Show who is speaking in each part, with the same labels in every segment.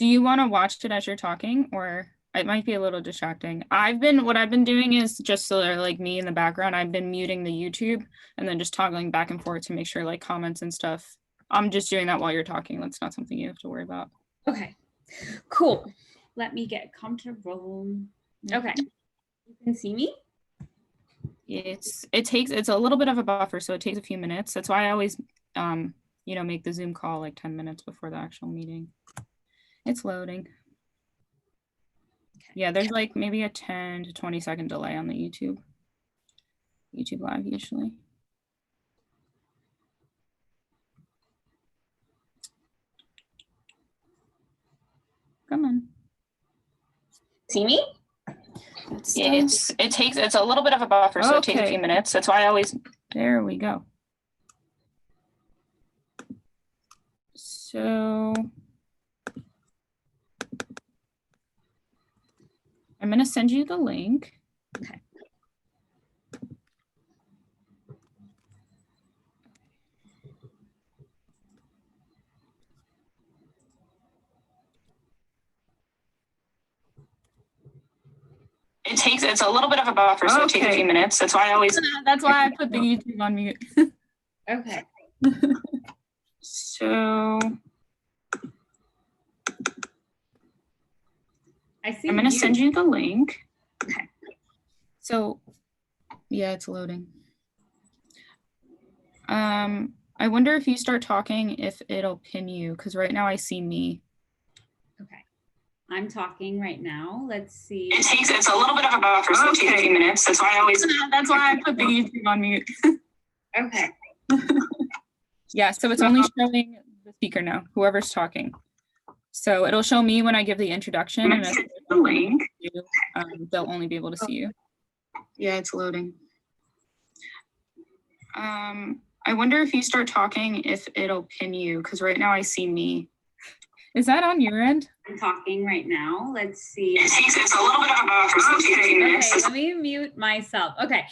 Speaker 1: Do you want to watch it as you're talking, or it might be a little distracting? What I've been doing is just so they're like me in the background, I've been muting the YouTube and then just toggling back and forth to make sure like comments and stuff. I'm just doing that while you're talking. That's not something you have to worry about.
Speaker 2: Okay, cool. Let me get comfortable. Okay, you can see me?
Speaker 1: It's a little bit of a buffer, so it takes a few minutes. That's why I always make the Zoom call like 10 minutes before the actual meeting. It's loading. Okay. Yeah, there's like maybe a 10 to 20 second delay on the YouTube live usually. Come on.
Speaker 2: See me?
Speaker 1: It's a little bit of a buffer, so it takes a few minutes. That's why I always, there we go. So I'm going to send you the link.
Speaker 2: Okay.
Speaker 1: It's a little bit of a buffer, so it takes a few minutes. That's why I put the YouTube on mute.
Speaker 2: Okay.
Speaker 1: So
Speaker 2: I see.
Speaker 1: I'm going to send you the link.
Speaker 2: Okay.
Speaker 1: So yeah, it's loading. I wonder if you start talking, if it'll pin you, because right now I see me.
Speaker 2: Okay. I'm talking right now. Let's see.
Speaker 1: It's a little bit of a buffer, so it takes a few minutes. That's why I put the YouTube on mute.
Speaker 2: Okay.
Speaker 1: Yeah, so it's only showing the speaker now, whoever's talking. So it'll show me when I give the introduction, and the link, they'll only be able to see you. Yeah, it's loading. I wonder if you start talking, if it'll pin you, because right now I see me. Is that on your end?
Speaker 2: I'm talking right now. Let's see.
Speaker 1: It's a little bit of a buffer, so it takes a few minutes.
Speaker 2: Okay, let me mute myself. Okay,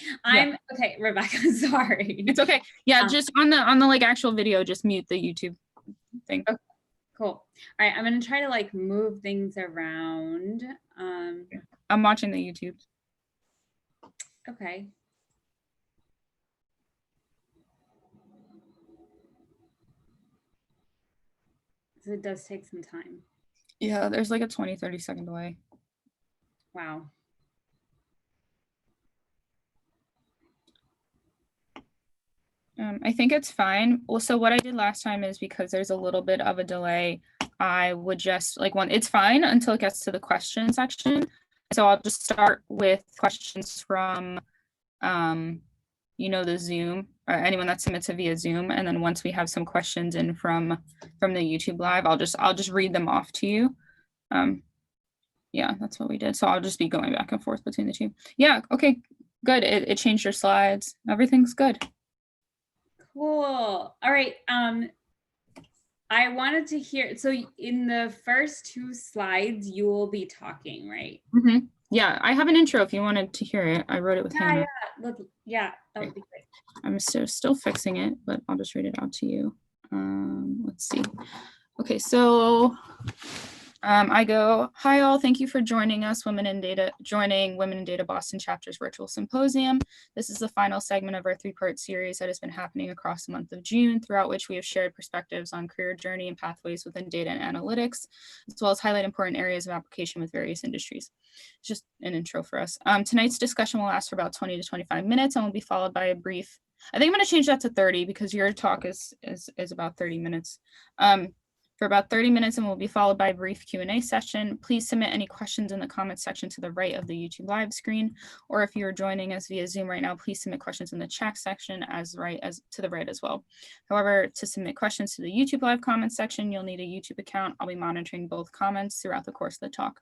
Speaker 2: okay, Rebecca, sorry.
Speaker 1: It's okay. Yeah, just on the like actual video, just mute the YouTube thing.
Speaker 2: Okay, cool. All right, I'm gonna try to like move things around.
Speaker 1: I'm watching the YouTube.
Speaker 2: Okay. So it does take some time.
Speaker 1: Yeah, there's like a 20-30 second delay.
Speaker 2: Wow.
Speaker 1: I think it's fine. Well, so what I did last time is, because there's a little bit of a delay, I would just it's fine until it gets to the question section. So I'll just start with questions from, the Zoom, or anyone that submits it via Zoom. And then once we have some questions in from the YouTube live, I'll just read them off to you. Yeah, that's what we did. So I'll just be going back and forth between the two. Yeah, okay, good. It changed your slides. Everything's good.
Speaker 2: Cool. All right. I wanted to hear, so in the first two slides, you will be talking, right?
Speaker 1: Mm-hmm. Yeah, I have an intro if you wanted to hear it. I wrote it with Hannah.
Speaker 2: Yeah, that would be great.
Speaker 1: I'm still fixing it, but I'll just read it out to you. Let's see. Okay, so I go, hi all, thank you for joining us, Women in Data Boston Chapter's virtual symposium. This is the final segment of our 3-part series that has been happening across the month of June, throughout which we have shared perspectives on career journey and pathways within data and analytics, as well as highlight important areas of application with various industries. It's just an intro for us. Tonight's discussion will last for about 20 to 25 minutes and will be followed by a brief, I think I'm going to change that to 30 because your talk is about 30 minutes. For about 30 minutes, and will be followed by a brief Q&A session. Please submit any questions in the comments section to the right of the YouTube live screen, or if you're joining us via Zoom right now, please submit questions in the chat section to the right as well. However, to submit questions to the YouTube live comments section, you'll need a YouTube account. I'll be monitoring both comments throughout the course of the talk.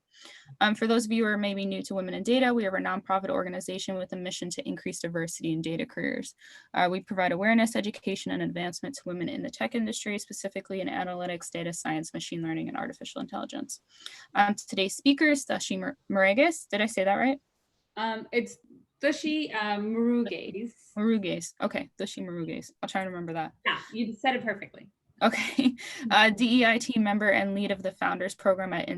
Speaker 1: For those of you who are maybe new to Women in Data, we are a nonprofit organization with a mission to increase diversity in data careers. We provide awareness, education, and advancement to women in the tech industry, specifically in analytics, data science, machine learning, and artificial intelligence. Today's speaker is Thushy Maruges. Did I say that right?
Speaker 2: It's Thushy Maruges.
Speaker 1: Maruges. Okay, Thushy Maruges. I'll try to remember that.
Speaker 2: Yeah, you said it perfectly.
Speaker 1: Okay. DEI team member and lead of the founders program at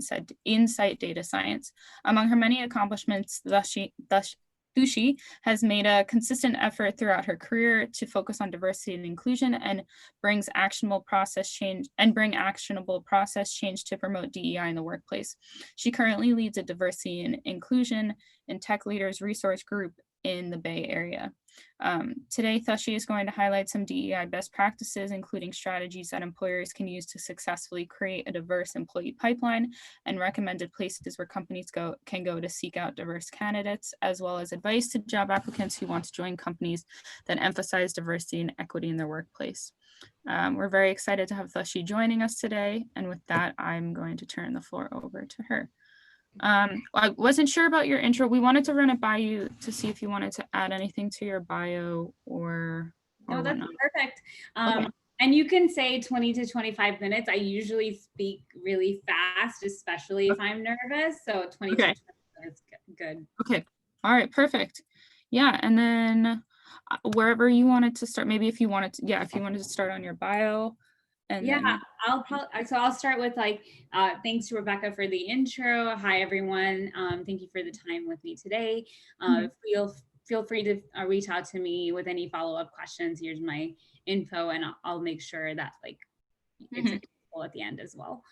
Speaker 1: Insight Data Science. Among her many accomplishments, Thushy has made a consistent effort throughout her career to focus on diversity and inclusion and bring actionable process change to promote DEI in the workplace. She currently leads a diversity and inclusion and tech leaders resource group in the Bay Area. Today, Thushy is going to highlight some DEI best practices, including strategies that employers can use to successfully create a diverse employee pipeline and recommended places where companies can go to seek out diverse candidates, as well as advice to job applicants who want to join companies that emphasize diversity and equity in their workplace. We're very excited to have Thushy joining us today. And with that, I'm going to turn the floor over to her. I wasn't sure about your intro. We wanted to run it by you to see if you wanted to add anything to your bio or
Speaker 2: No, that's
Speaker 1: whatnot.
Speaker 2: perfect.
Speaker 1: Okay.
Speaker 2: And you can say 20 to 25 minutes. I usually speak really fast, especially if I'm nervous. So 20 to 25 minutes, good.
Speaker 1: Okay. All right, perfect. Yeah, and then wherever you wanted to start, maybe if you wanted to start on your bio. And
Speaker 2: yeah,
Speaker 1: then
Speaker 2: I'll start with thanks to Rebecca for the intro. Hi, everyone. Thank you for the time with me today. Feel free to reach out to me with any follow-up questions. Here's my info, and I'll make sure that it's accessible at the end as well.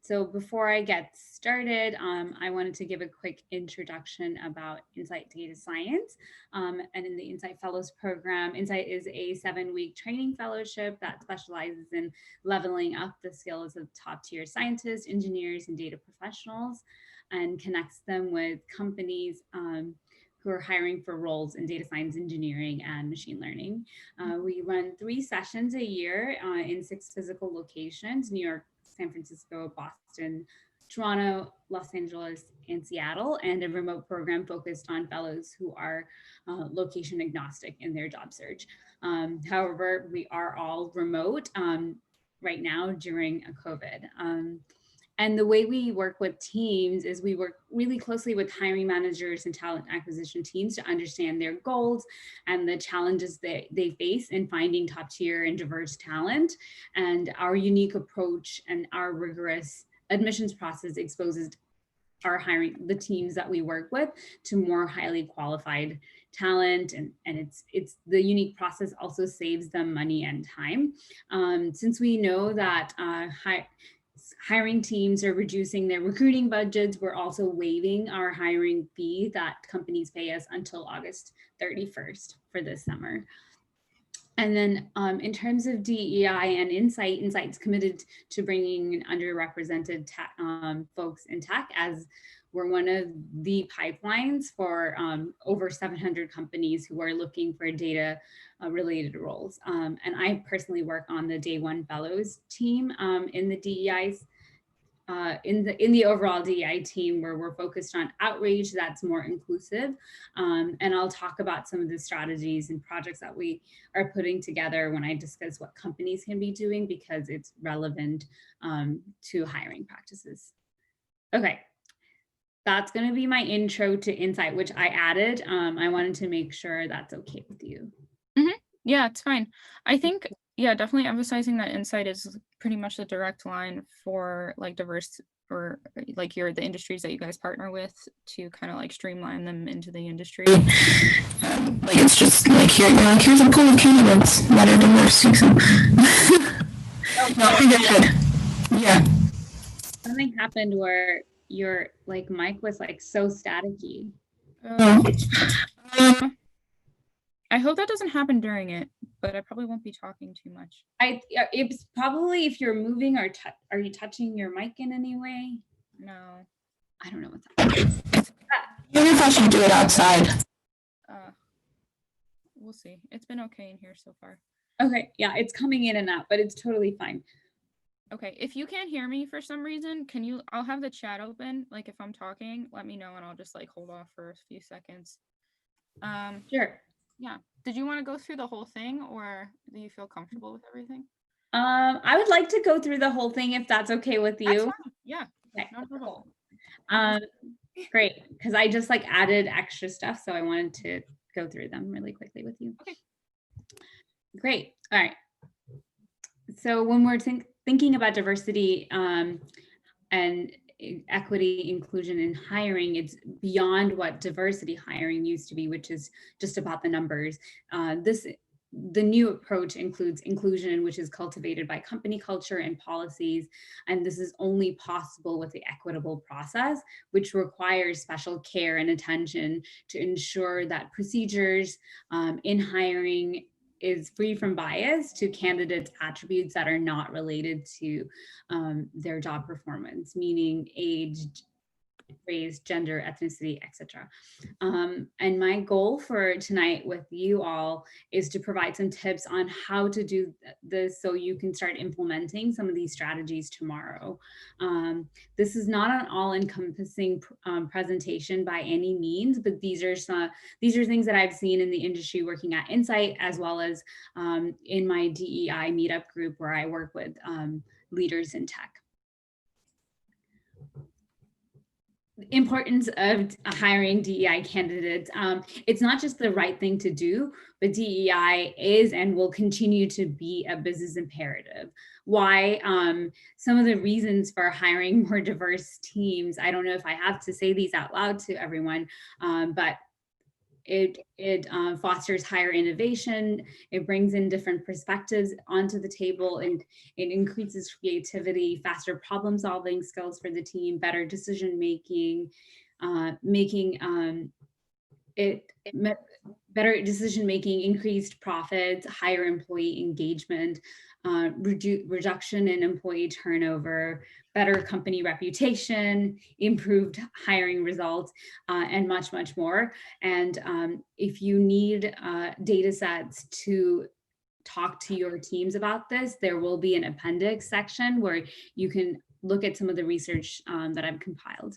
Speaker 2: So before I get started, I wanted to give a quick introduction about Insight Data Science. And in the Insight Fellows program, Insight is a 7-week training fellowship that specializes in leveling up the skills of top-tier scientists, engineers, and data professionals, and connects them with companies who are hiring for roles in data science, engineering, and machine learning. We run 3 sessions a year in 6 physical locations: New York, San Francisco, Boston, Toronto, Los Angeles, and Seattle, and a remote program focused on fellows who are location agnostic in their job search. However, we are all remote right now during COVID. And the way we work with teams is we work really closely with hiring managers and talent acquisition teams to understand their goals and the challenges that they face in finding top tier and diverse talent. And our unique approach and our rigorous admissions process exposes the teams that we work with to more highly qualified talent. And it's the unique process also saves them money and time. Since we know that hiring teams are reducing their recruiting budgets, we're also waiving our hiring fee that companies pay us until August 31st for this summer. And then in terms of DEI and Insight's committed to bringing in underrepresented folks in tech, as we're one of the pipelines for over 700 companies who are looking for data related roles. And I personally work on the Day One Fellows team in the DEI in the overall DEI team, where we're focused on outreach that's more inclusive. And I'll talk about some of the strategies and projects that we are putting together when I discuss what companies can be doing, because it's relevant to hiring practices. Okay, that's going to be my intro to Insight, which I added. I wanted to make sure that's okay with you.
Speaker 1: Yeah, it's fine. I think, yeah, definitely emphasizing that Insight is pretty much the direct line for diverse, or the industries that you guys partner with, to kind of streamline them into the industry. It's just here's a pool of candidates that are diverse. So. No, I think that's good. Yeah.
Speaker 2: Something happened where your mic was so staticky.
Speaker 1: I hope that doesn't happen during it, but I probably won't be talking too much.
Speaker 2: It's probably if you're moving or are you touching your mic in any way?
Speaker 1: No.
Speaker 2: I don't know what's happening.
Speaker 1: Maybe if I should do it outside. We'll see. It's been okay in here so far.
Speaker 2: Okay, yeah, it's coming in and out, but it's totally fine.
Speaker 1: Okay, if you can't hear me for some reason, I'll have the chat open. If I'm talking, let me know and I'll just hold off for a few seconds.
Speaker 2: Sure.
Speaker 1: Yeah. Did you want to go through the whole thing, or do you feel comfortable with everything?
Speaker 2: I would like to go through the whole thing if that's okay with you.
Speaker 1: That's fine. Yeah.
Speaker 2: Okay.
Speaker 1: No trouble.
Speaker 2: Great, because I just added extra stuff, so I wanted to go through them really quickly with you.
Speaker 1: Okay.
Speaker 2: Great. All right. So when we're thinking about diversity and equity, inclusion in hiring, it's beyond what diversity hiring used to be, which is just about the numbers. The new approach includes inclusion, which is cultivated by company culture and policies. And this is only possible with the equitable process, which requires special care and attention to ensure that procedures in hiring is free from bias to candidates' attributes that are not related to their job performance, meaning age, race, gender, ethnicity, etc. And my goal for tonight with you all is to provide some tips on how to do this so you can start implementing some of these strategies tomorrow. This is not an all-encompassing presentation by any means, but these are things that I've seen in the industry working at Insight, as well as in my DEI meetup group where I work with leaders in tech. Importance of hiring DEI candidates. It's not just the right thing to do, but DEI is and will continue to be a business imperative. Why? Some of the reasons for hiring more diverse teams, I don't know if I have to say these out loud to everyone, but it fosters higher innovation. It brings in different perspectives onto the table, and it increases creativity, faster problem solving skills for the team, better decision making, better decision making, increased profits, higher employee engagement, reduction in employee turnover, better company reputation, improved hiring results, and much, much more. And if you need data sets to talk to your teams about this, there will be an appendix section where you can look at some of the research that I've compiled.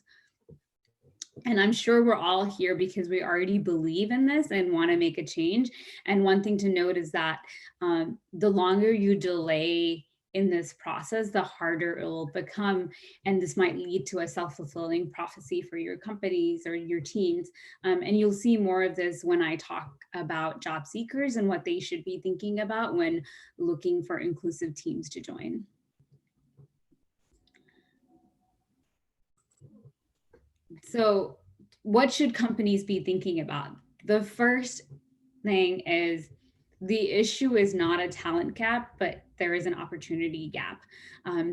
Speaker 2: And I'm sure we're all here because we already believe in this and want to make a change. And one thing to note is that the longer you delay in this process, the harder it will become. And this might lead to a self-fulfilling prophecy for your companies or your teams. And you'll see more of this when I talk about job seekers and what they should be thinking about when looking for inclusive teams to join. So what should companies be thinking about? The first thing is the issue is not a talent gap, but there is an opportunity gap.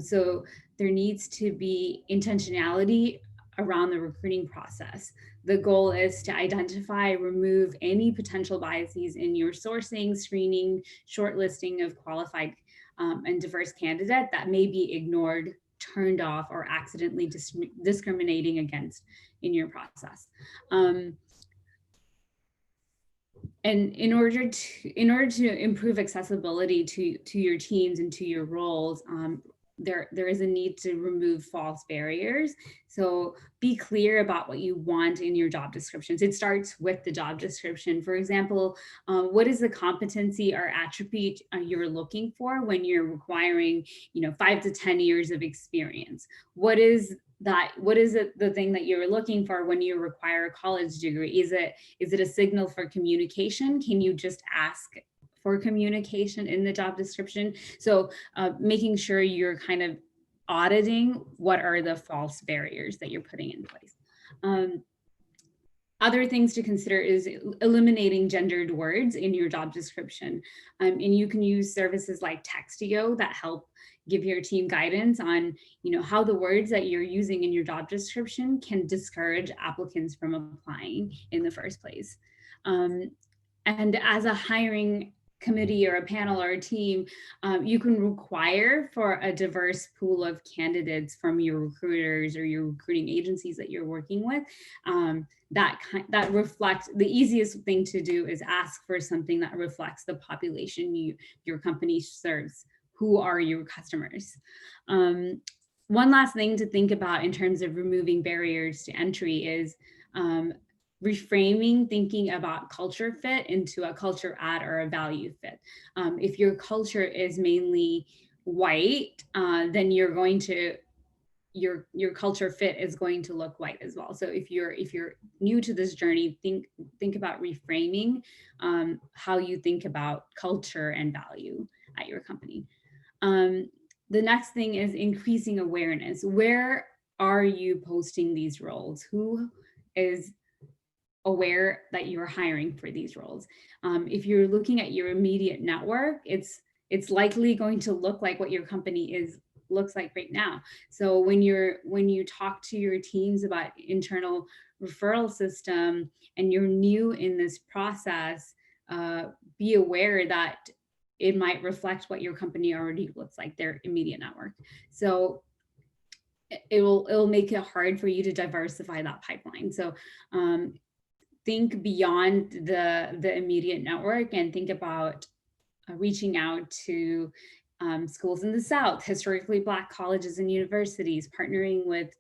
Speaker 2: So there needs to be intentionality around the recruiting process. The goal is to identify, remove any potential biases in your sourcing, screening, shortlisting of qualified and diverse candidate that may be ignored, turned off, or accidentally discriminating against in your process. And in order to improve accessibility to your teams and to your roles, there is a need to remove false barriers. So be clear about what you want in your job descriptions. It starts with the job description. For example, what is the competency or attribute you're looking for when you're requiring, 5 to 10 years of experience? What is it, the thing that you're looking for when you require a college degree? Is it a signal for communication? Can you just ask for communication in the job description? So making sure you're kind of auditing what are the false barriers that you're putting in place. Other things to consider is eliminating gendered words in your job description. And you can use services like Textio that help give your team guidance on, how the words that you're using in your job description can discourage applicants from applying in the first place. And as a hiring committee or a panel or a team, you can require for a diverse pool of candidates from your recruiters or your recruiting agencies that you're working with. That reflects, the easiest thing to do is ask for something that reflects the population your company serves. Who are your customers? One last thing to think about in terms of removing barriers to entry is reframing thinking about culture fit into a culture add or a value fit. If your culture is mainly white, then you're going to your culture fit is going to look white as well. So if you're new to this journey, think about reframing how you think about culture and value at your company. The next thing is increasing awareness. Where are you posting these roles? Who is aware that you're hiring for these roles? If you're looking at your immediate network, it's likely going to look like what your company looks like right now. So when you talk to your teams about internal referral system and you're new in this process, be aware that it might reflect what your company already looks like, their immediate network. So it'll make it hard for you to diversify that pipeline. So think beyond the immediate network and think about reaching out to schools in the South, historically Black colleges and universities, partnering with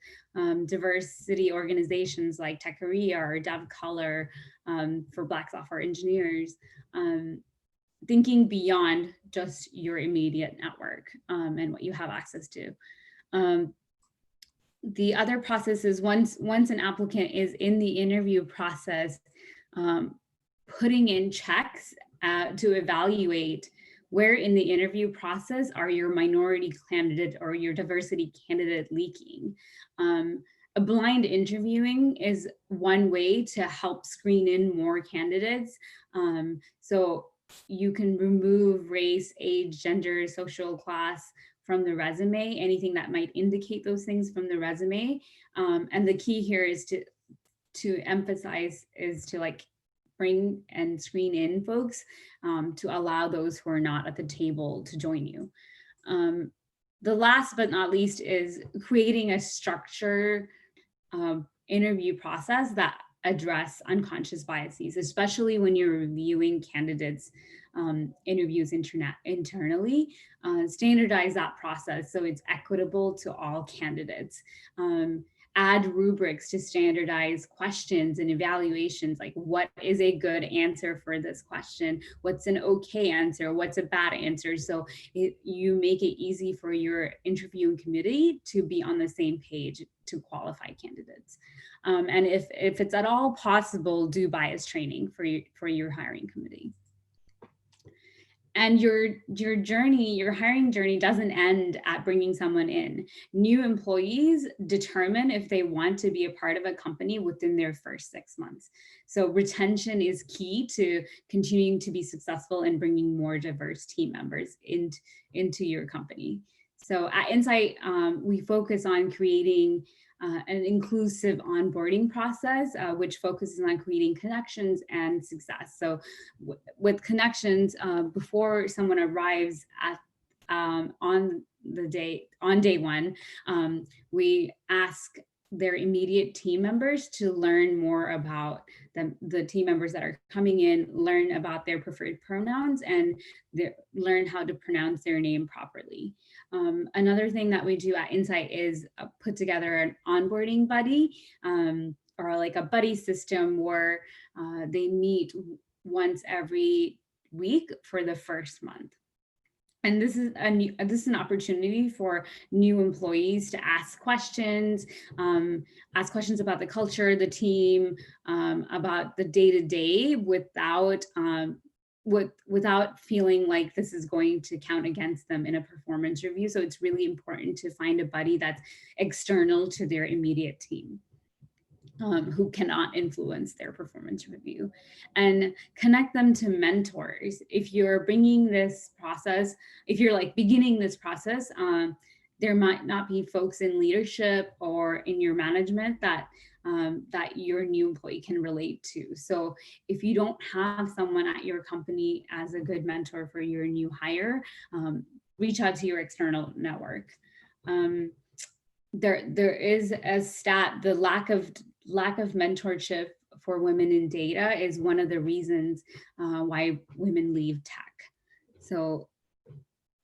Speaker 2: diversity organizations like Tech Korea or Dev Color for Black software engineers. Thinking beyond just your immediate network and what you have access to. The other process is once an applicant is in the interview process, putting in checks to evaluate where in the interview process are your minority candidate or your diversity candidate leaking. A blind interviewing is one way to help screen in more candidates. So you can remove race, age, gender, social class from the resume, anything that might indicate those things from the resume. And the key here is to emphasize is to like bring and screen in folks to allow those who are not at the table to join you. The last but not least is creating a structured interview process that address unconscious biases, especially when you're reviewing candidates' interviews internally. Standardize that process so it's equitable to all candidates. Add rubrics to standardize questions and evaluations, like what is a good answer for this question? What's an okay answer? What's a bad answer? So you make it easy for your interviewing committee to be on the same page to qualify candidates. And if it's at all possible, do bias training for your hiring committee. And your journey, your hiring journey doesn't end at bringing someone in. New employees determine if they want to be a part of a company within their first 6 months. So retention is key to continuing to be successful and bringing more diverse team members into your company. So at Insight, we focus on creating an inclusive onboarding process, which focuses on creating connections and success. So with connections, before someone arrives at on day one, we ask their immediate team members to learn more about the team members that are coming in, learn about their preferred pronouns, and learn how to pronounce their name properly. Another thing that we do at Insight is put together an onboarding buddy, or like a buddy system where they meet once every week for the first month. And this is an opportunity for new employees to ask questions about the culture, the team, about the day-to-day without feeling like this is going to count against them in a performance review. So it's really important to find a buddy that's external to their immediate team. Who cannot influence their performance review, and connect them to mentors. If you're bringing this process, if you're like beginning this process, there might not be folks in leadership or in your management that your new employee can relate to. So if you don't have someone at your company as a good mentor for your new hire, reach out to your external network. There is a stat, the lack of mentorship for women in data is one of the reasons why women leave tech. So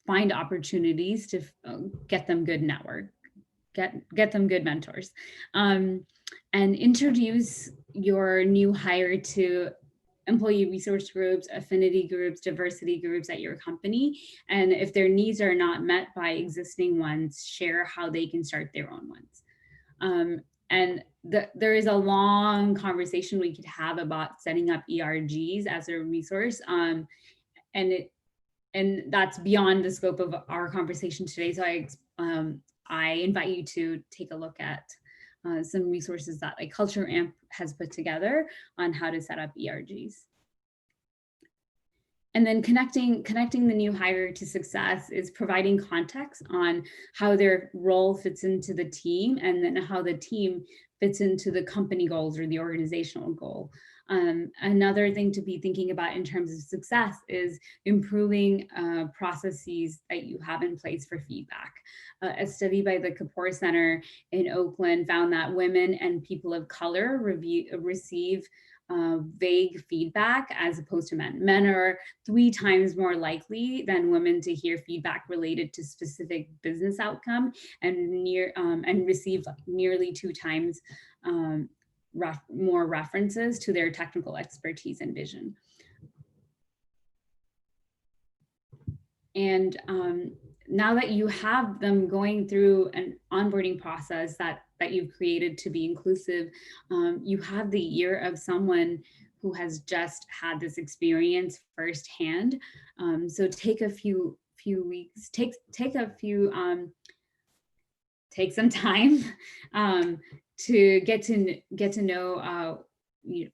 Speaker 2: find opportunities to get them good network, get them good mentors, and introduce your new hire to employee resource groups, affinity groups, diversity groups at your company. And if their needs are not met by existing ones, share how they can start their own ones. And there is a long conversation we could have about setting up ERGs as a resource. And and that's beyond the scope of our conversation today. So I invite you to take a look at some resources that like Culture Amp has put together on how to set up ERGs. And then connecting the new hire to success is providing context on how their role fits into the team, and then how the team fits into the company goals or the organizational goal. Another thing to be thinking about in terms of success is improving processes that you have in place for feedback. A study by the Kapoor Center in Oakland found that women and people of color receive vague feedback as opposed to men. Men are 3 times more likely than women to hear feedback related to specific business outcome, and receive nearly 2 times more references to their technical expertise and vision. And now that you have them going through an onboarding process that you've created to be inclusive, you have the ear of someone who has just had this experience firsthand. So take a few weeks, take some time to get to know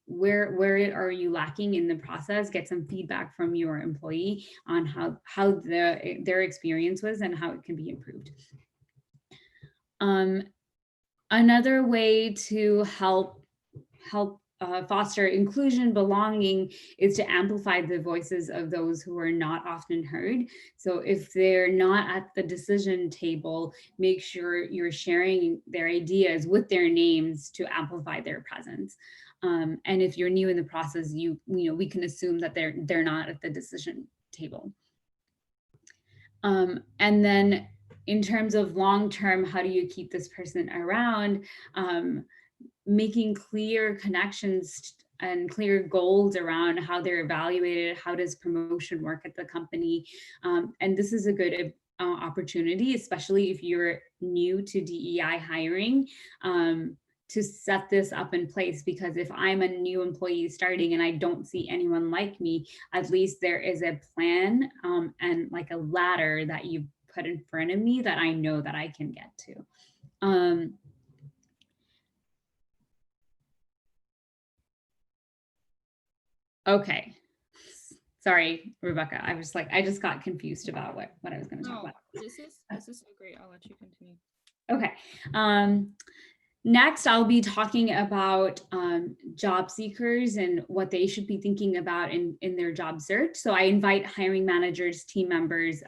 Speaker 2: where are you lacking in the process, get some feedback from your employee on how their experience was and how it can be improved. Another way to help foster inclusion, belonging, is to amplify the voices of those who are not often heard. So if they're not at the decision table, make sure you're sharing their ideas with their names to amplify their presence. And if you're new in the process, we can assume that they're not at the decision table. And then in terms of long-term, how do you keep this person around? Making clear connections and clear goals around how they're evaluated, how does promotion work at the company. And this is a good opportunity, especially if you're new to DEI hiring, to set this up in place, because if I'm a new employee starting and I don't see anyone like me, at least there is a plan and like a ladder that you put in front of me that I know that I can get to. Okay. Sorry, Rebecca. I just got confused about what I was going to talk about.
Speaker 1: This is so great. I'll let you continue.
Speaker 2: Okay. Next, I'll be talking about job seekers and what they should be thinking about in their job search. So I invite hiring managers, team members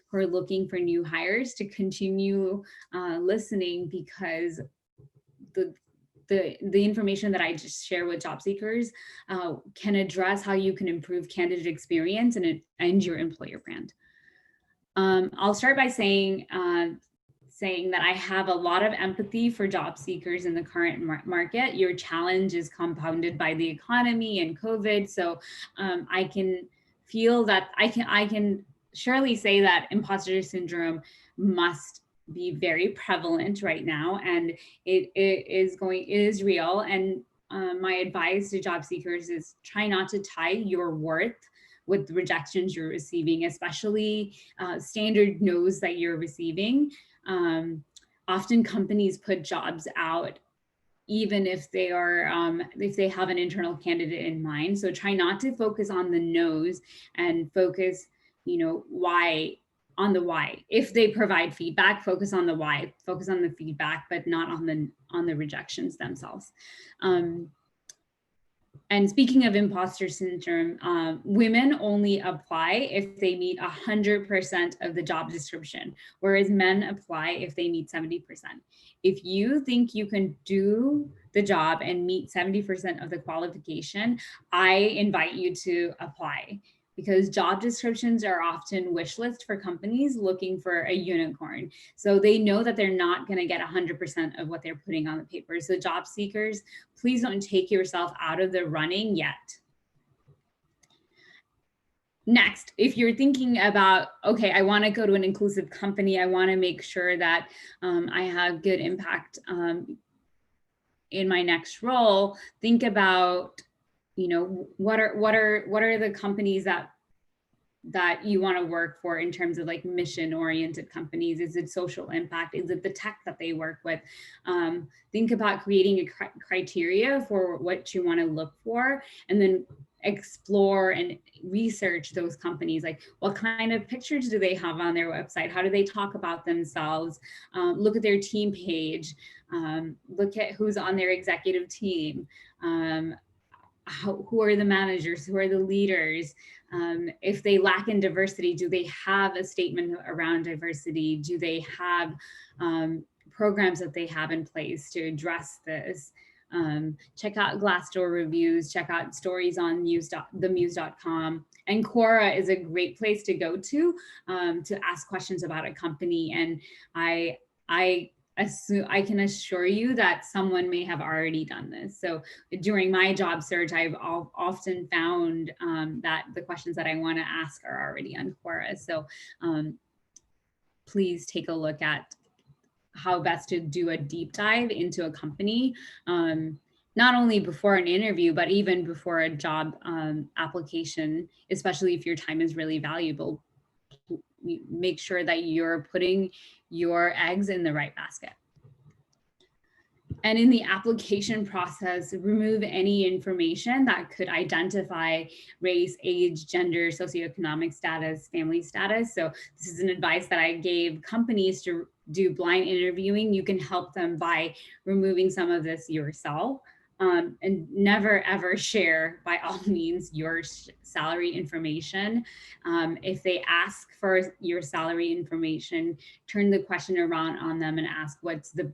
Speaker 2: who are looking for new hires to continue listening, because the information that I just share with job seekers can address how you can improve candidate experience and your employer brand. I'll start by saying that I have a lot of empathy for job seekers in the current market. Your challenge is compounded by the economy and COVID. So I can feel that I can surely say that imposter syndrome must be very prevalent right now, and it is real. And my advice to job seekers is try not to tie your worth with rejections you're receiving, especially standard no's that you're receiving. Often companies put jobs out even if they are if they have an internal candidate in mind. So try not to focus on the no's and focus, on the why. If they provide feedback, focus on the why, focus on the feedback, but not on the rejections themselves. And speaking of imposter syndrome, women only apply if they meet 100% of the job description, whereas men apply if they meet 70%. If you think you can do the job and meet 70% of the qualification, I invite you to apply, because job descriptions are often wish list for companies looking for a unicorn. So they know that they're not going to get 100% of what they're putting on the paper. So job seekers, please don't take yourself out of the running yet. Next, if you're thinking about, okay, I want to go to an inclusive company, I want to make sure that I have good impact in my next role, think about, what are the companies that that you want to work for in terms of like mission oriented companies? Is it social impact? Is it the tech that they work with? Think about creating a criteria for what you want to look for, and then explore and research those companies. Like, what kind of pictures do they have on their website? How do they talk about themselves? Look at their team page. Look at who's on their executive team. Who are the managers? Who are the leaders? If they lack in diversity, do they have a statement around diversity? Do they have programs that they have in place to address this? Check out Glassdoor reviews, check out stories on themuse.com. And Quora is a great place to go to ask questions about a company. And I can assure you that someone may have already done this. So during my job search, I've often found that the questions that I want to ask are already on Quora. So please take a look at how best to do a deep dive into a company, not only before an interview, but even before a job application, especially if your time is really valuable. Make sure that you're putting your eggs in the right basket. And in the application process, remove any information that could identify race, age, gender, socioeconomic status, family status. So this is an advice that I gave companies to do blind interviewing. You can help them by removing some of this yourself. And never ever share, by all means, your salary information. If they ask for your salary information, turn the question around on them and ask, what's the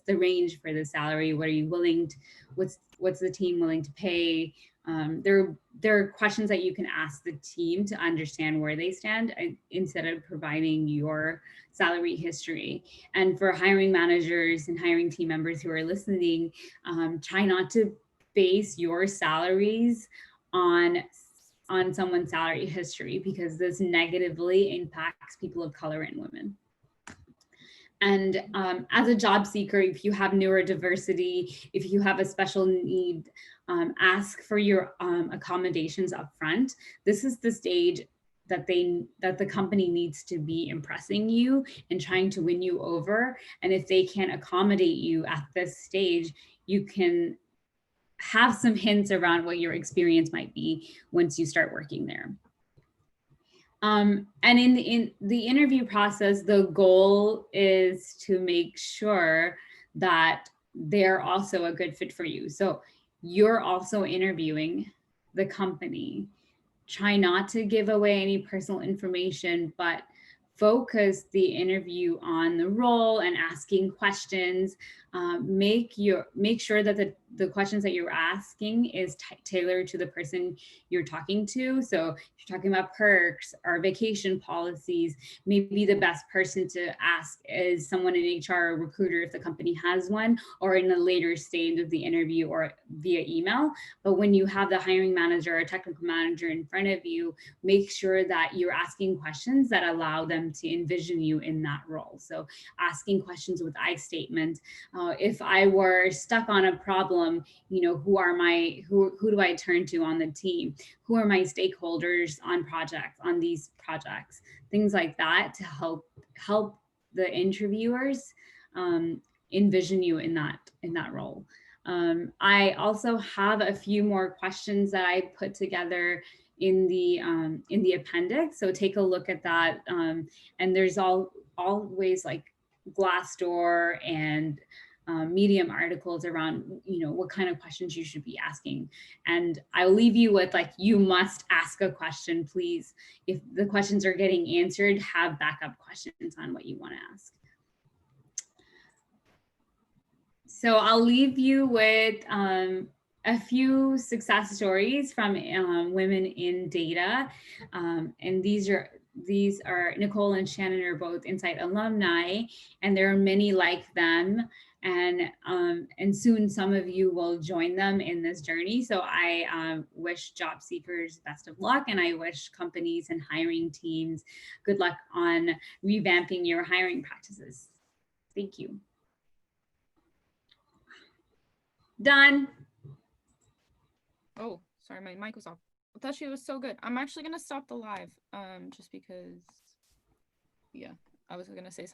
Speaker 2: range for the salary? What are you willing to, what's the team willing to pay? There are questions that you can ask the team to understand where they stand instead of providing your salary history. And for hiring managers and hiring team members who are listening, try not to base your salaries on someone's salary history, because this negatively impacts people of color and women. And as a job seeker, if you have neurodiversity, if you have a special need, ask for your accommodations up front. This is the stage that the company needs to be impressing you and trying to win you over. And if they can't accommodate you at this stage, you can have some hints around what your experience might be once you start working there. And in the interview process, the goal is to make sure that they're also a good fit for you. So you're also interviewing the company. Try not to give away any personal information, but focus the interview on the role and asking questions. Make sure that the questions that you're asking is tailored to the person you're talking to. So if you're talking about perks or vacation policies, maybe the best person to ask is someone in HR or recruiter if the company has one, or in a later stage of the interview or via email. But when you have the hiring manager or technical manager in front of you, make sure that you're asking questions that allow them to envision you in that role. So asking questions with I statement. If I were stuck on a problem, who do I turn to on the team? Who are my stakeholders on these projects? Things like that to help the interviewers envision you in that role. I also have a few more questions that I put together in the appendix. So take a look at that. And there's always like Glassdoor and Medium articles around, what kind of questions you should be asking. And I'll leave you with you must ask a question, please. If the questions are getting answered, have backup questions on what you want to ask. So I'll leave you with a few success stories from women in data. And these are Nicole and Shannon are both Insight alumni, and there are many like them. And soon some of you will join them in this journey. So I wish job seekers best of luck, and I wish companies and hiring teams good luck on revamping your hiring practices. Thank you. Done.
Speaker 1: Oh, sorry, my mic was off. Thushy, it was so good. I'm actually gonna stop the live, just because, yeah, I was gonna say something.